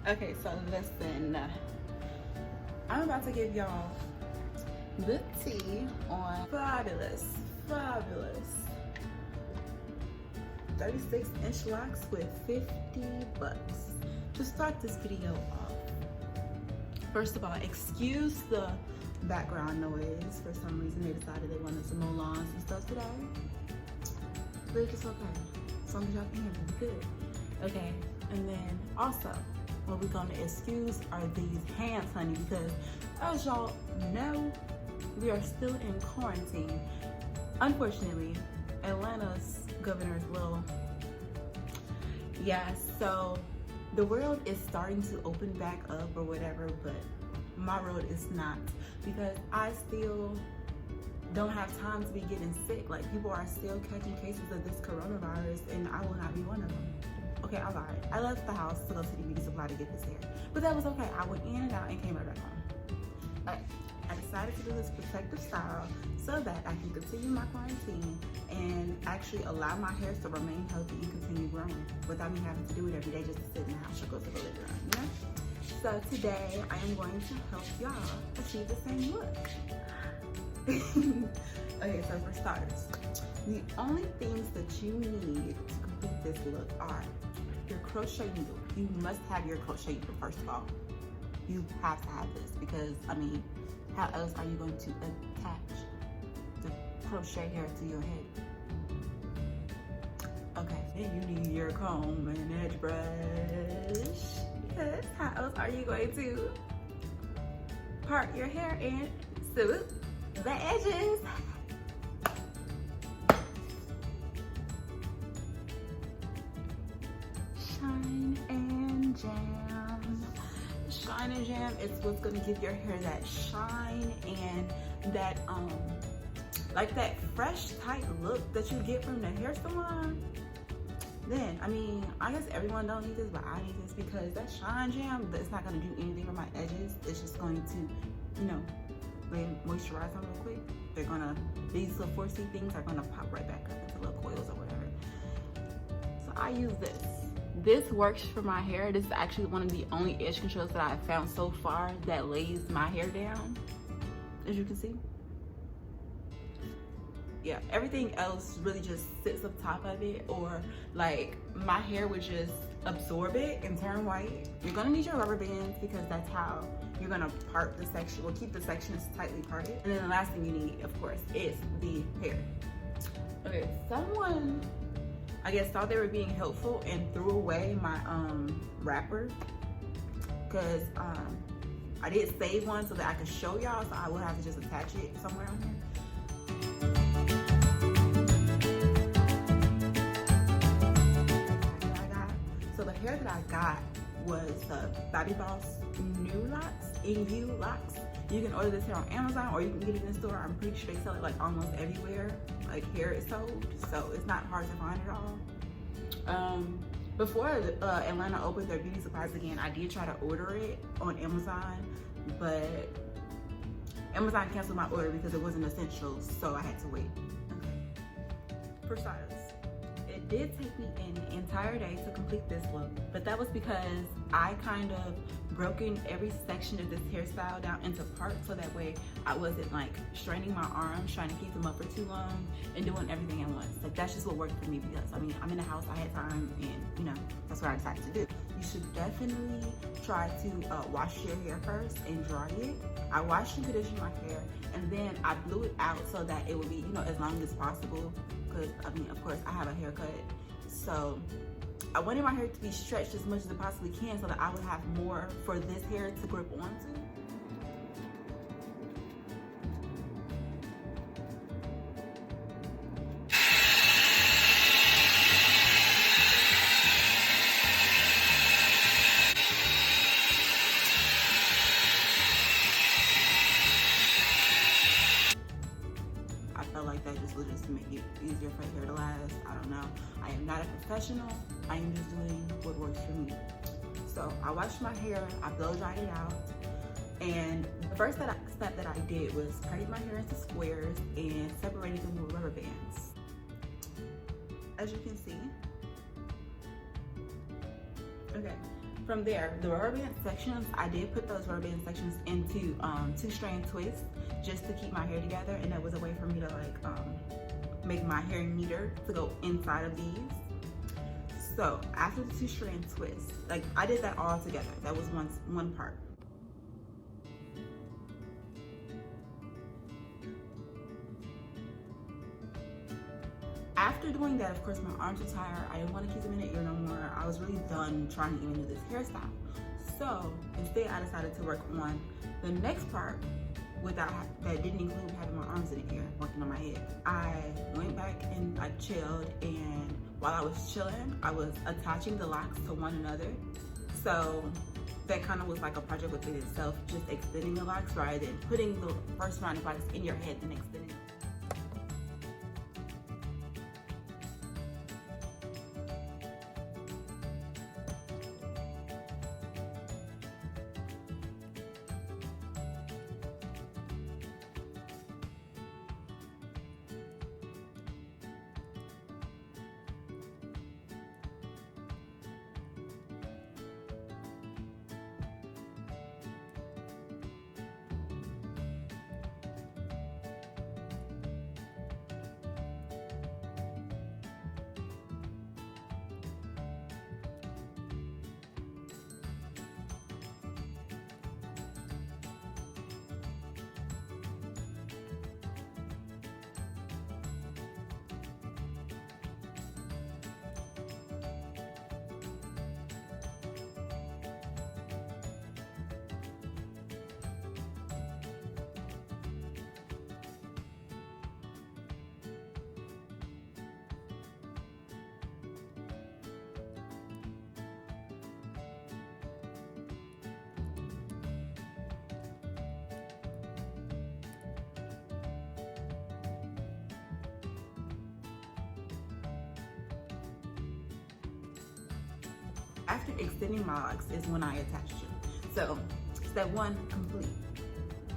Okay, so listen, I'm about to give y'all the tea on fabulous 36-inch locks with 50 bucks. To start this video off, first of all, excuse the background noise. For some reason they decided they wanted some mow lawns and stuff today, but it's okay. As long as y'all can hear me, good. Okay, and then also, what we're gonna excuse are these hands, honey, because as y'all know, we are still in quarantine. Unfortunately, Atlanta's governor's little, yeah, so the world is starting to open back up or whatever, but my world is not, because I still don't have time to be getting sick. Like, people are still catching cases of this coronavirus, and I will not be one of them. Okay, I lied. I left the house to go to the beauty supply to get this hair, but that was okay. I went in and out and came right back home. But I decided to do this protective style so that I can continue my quarantine and actually allow my hair to remain healthy and continue growing without me having to do it every day just to sit in the house or go to the living room, you know? So today I am going to help y'all achieve the same look. Okay, so for starters, the only things that you need to complete this look are your crochet needle. You must have your crochet needle, first of all. You have to have this because, I mean, how else are you going to attach the crochet hair to your head? Okay, then you need your comb and edge brush, because how else are you going to part your hair and smooth the edges? Shine and jam. Shine and jam is what's gonna give your hair that shine and that like that fresh tight look that you get from the hair salon. Then, I mean, I guess everyone don't need this, but I need this because that shine jam, it's not gonna do anything for my edges. It's just going to, you know, moisturize them real quick. They're gonna, these little 4C things are gonna pop right back up into little coils or whatever. So I use this. This works for my hair. This is actually one of the only edge controls that I've found so far that lays my hair down, as you can see. Yeah, everything else really just sits up top of it, or like my hair would just absorb it and turn white. You're gonna need your rubber bands because that's how you're gonna part the section, or keep the sections tightly parted. And then the last thing you need, of course, is the hair. Okay, someone, I guess, thought they were being helpful and threw away my wrapper, because I did save one so that I could show y'all, so I will have to just attach it somewhere on here. So the hair that I got was the Bobbi Boss New Locs, NU Locs. You can order this hair on Amazon, or you can get it in store. I'm pretty sure they sell it like almost everywhere. Like, hair is sold, so it's not hard to find at all. Before Atlanta opened their beauty supplies again, I did try to order it on Amazon, but Amazon canceled my order because it wasn't essential, so I had to wait. Okay. For starters, it did take me an entire day to complete this look, but that was because I kind of broken every section of this hairstyle down into parts, so that way I wasn't like straining my arms trying to keep them up for too long and doing everything at once. Like, that's just what worked for me, because I mean, I'm in the house, I had time, and you know, that's what I decided to do. You should definitely try to wash your hair first and dry it. I washed and conditioned my hair, and then I blew it out so that it would be, you know, as long as possible, because I mean, of course, I have a haircut, so I wanted my hair to be stretched as much as it possibly can so that I would have more for this hair to grip onto. I felt like that just was just to make it easier for hair to last. I don't know. I am not a professional. I am just doing what works for me. So I washed my hair, I blow dried it out, and the first step that I did was parting my hair into squares and separating them with rubber bands. As you can see. Okay. From there, the rubber band sections, I did put those rubber band sections into 2-strand twists just to keep my hair together, and that was a way for me to like make my hair neater to go inside of these. So after the 2-strand twist, like I did that all together. That was one part. After doing that, of course, my arms were tired. I didn't want to keep them in the ear no more. I was really done trying to even do this hairstyle. So instead, I decided to work on the next part that didn't include having my arms in the ear, working on my head. I went back and I chilled, and while I was chilling, I was attaching the locks to one another. So that kind of was like a project within itself, just extending the locks rather than putting the first round of locks in your head and extending it. After extending my locks is when I attached it. So step 1 complete.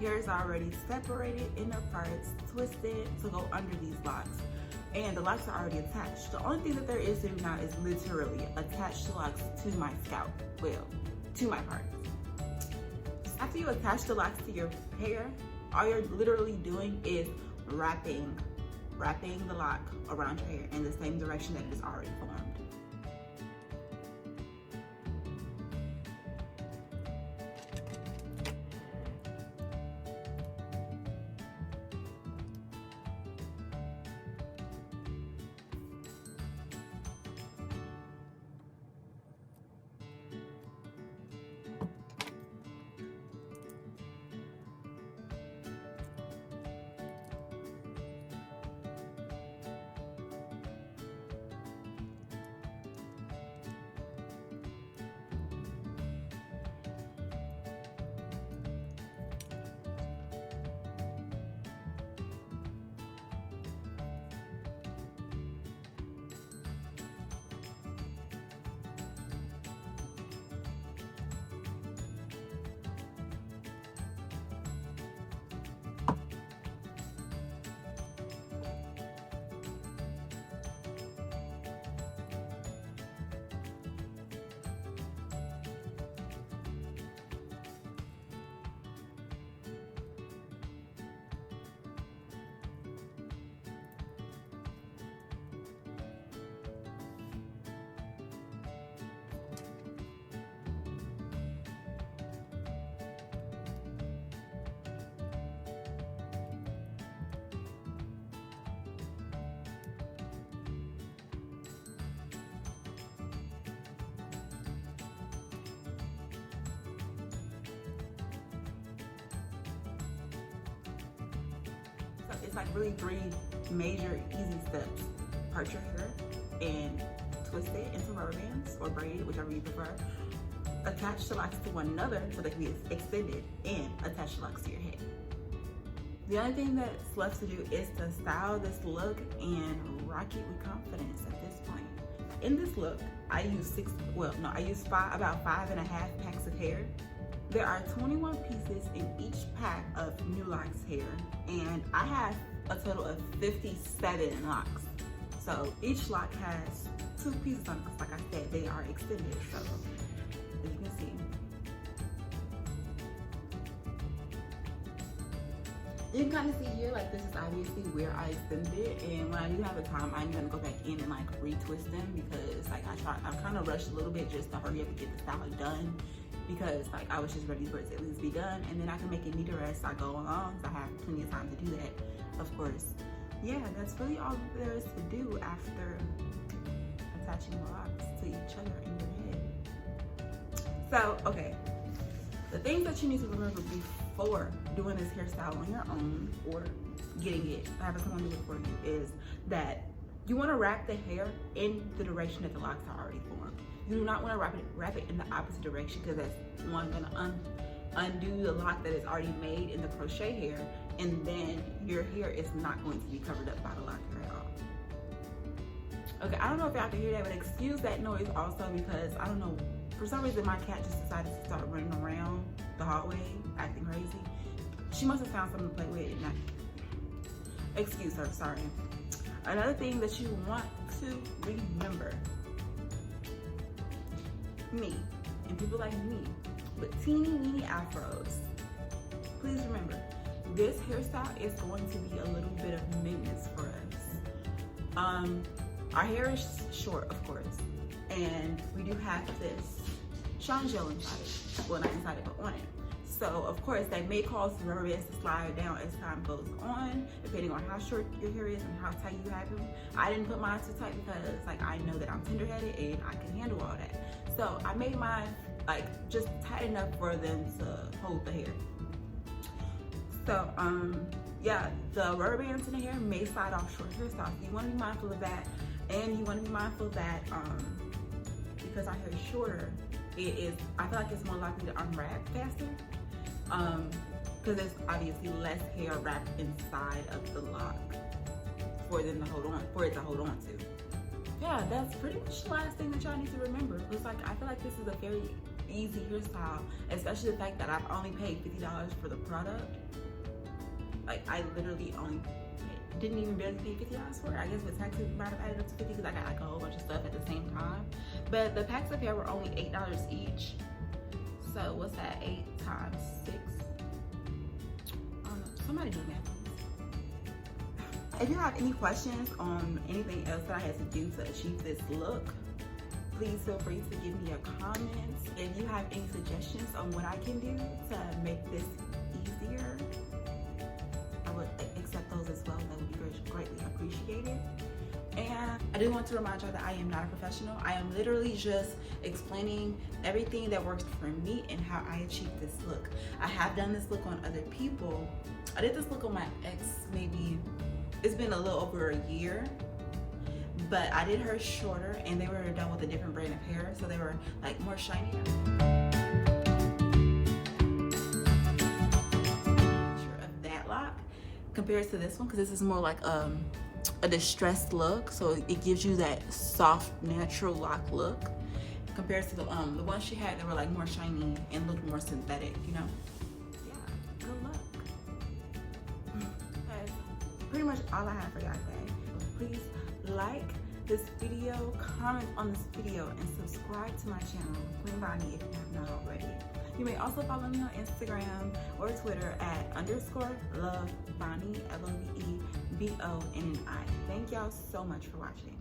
Hair is already separated into parts, twisted to go under these locks. And the locks are already attached. The only thing that there is to do now is literally attach the locks to my scalp, well, to my parts. After you attach the locks to your hair, all you're literally doing is wrapping the lock around your hair in the same direction that it is already formed. It's like really 3 major easy steps. Part your hair and twist it into rubber bands or braid it, whichever you prefer. Attach the locks to one another so they can be extended, and attach the locks to your head. The only thing that's left to do is to style this look and rock it with confidence at this point. In this look, I use about 5.5 packs of hair. There are 21 pieces in each pack of new locks hair, and I have a total of 57 locks. So each lock has 2 pieces on it, because like I said, they are extended. So you can see. You can kind of see here, like this is obviously where I extended it, and when I do have a time, I'm gonna go back in and like retwist them because like I kind of rushed a little bit just to hurry up and get the style done because like I was just ready for it to at least be done, and then I can make it neater as I go along. So I have plenty of time to do that, of course. Yeah, that's really all there is to do after attaching the locks to each other in your head. So, okay, the things that you need to remember before doing this hairstyle on your own or getting it, having someone do it for you, is that you want to wrap the hair in the direction that the locks are already formed. You do not want to wrap it in the opposite direction because that's one going to undo the lock that is already made in the crochet hair, and then your hair is not going to be covered up by the lock hair at all. Okay, I don't know if y'all can hear that, but excuse that noise also because I don't know, for some reason my cat just decided to start running around the hallway acting crazy. She must have found something to play with and excuse her, sorry. Another thing that you want to remember, me and people like me with teeny weeny afros, please remember, this hairstyle is going to be a little bit of maintenance for us. Our hair is short, of course, and we do have this shine gel inside it. Well, not inside it, but on it. So, of course, that may cause the rubber bands to slide down as time goes on, depending on how short your hair is and how tight you have them. I didn't put mine too tight because, like, I know that I'm tender-headed and I can handle all that. So, I made mine, like, just tight enough for them to hold the hair. So, yeah, the rubber bands in the hair may slide off short hairstyles. So you want to be mindful of that, and you want to be mindful that because our hair is shorter, I feel like it's more likely to unwrap faster. Because there's obviously less hair wrapped inside of the lock for it to hold on to. Yeah, that's pretty much the last thing that y'all need to remember. It's like, I feel like this is a very easy hairstyle, especially the fact that I've only paid $50 for the product. Like, I literally didn't even barely pay $50 for it. I guess with taxes we might have added up to $50 because I got like a whole bunch of stuff at the same time. But the packs of hair were only $8 each. So what's that, 8 times 6? I don't know, somebody do math. If you have any questions on anything else that I had to do to achieve this look, please feel free to give me a comment. If you have any suggestions on what I can do to make this easier, I would accept those as well. That would be greatly appreciated. And I do want to remind y'all that I am not a professional. I am literally just explaining everything that works for me and how I achieve this look. I have done this look on other people. I did this look on my ex, maybe, it's been a little over a year, but I did hers shorter and they were done with a different brand of hair, so they were like more shinier. Of that lock compared to this one, because this is more like a distressed look, so it gives you that soft natural lock look compared to the ones she had that were like more shiny and looked more synthetic, you know. Yeah, good luck. That's pretty much all I have for y'all today. Please like this video, comment on this video, and subscribe to my channel, Queen Bonnie, if you have not already. You may also follow me on Instagram or Twitter at _lovebonnie, LOVEBONNI. Thank y'all so much for watching.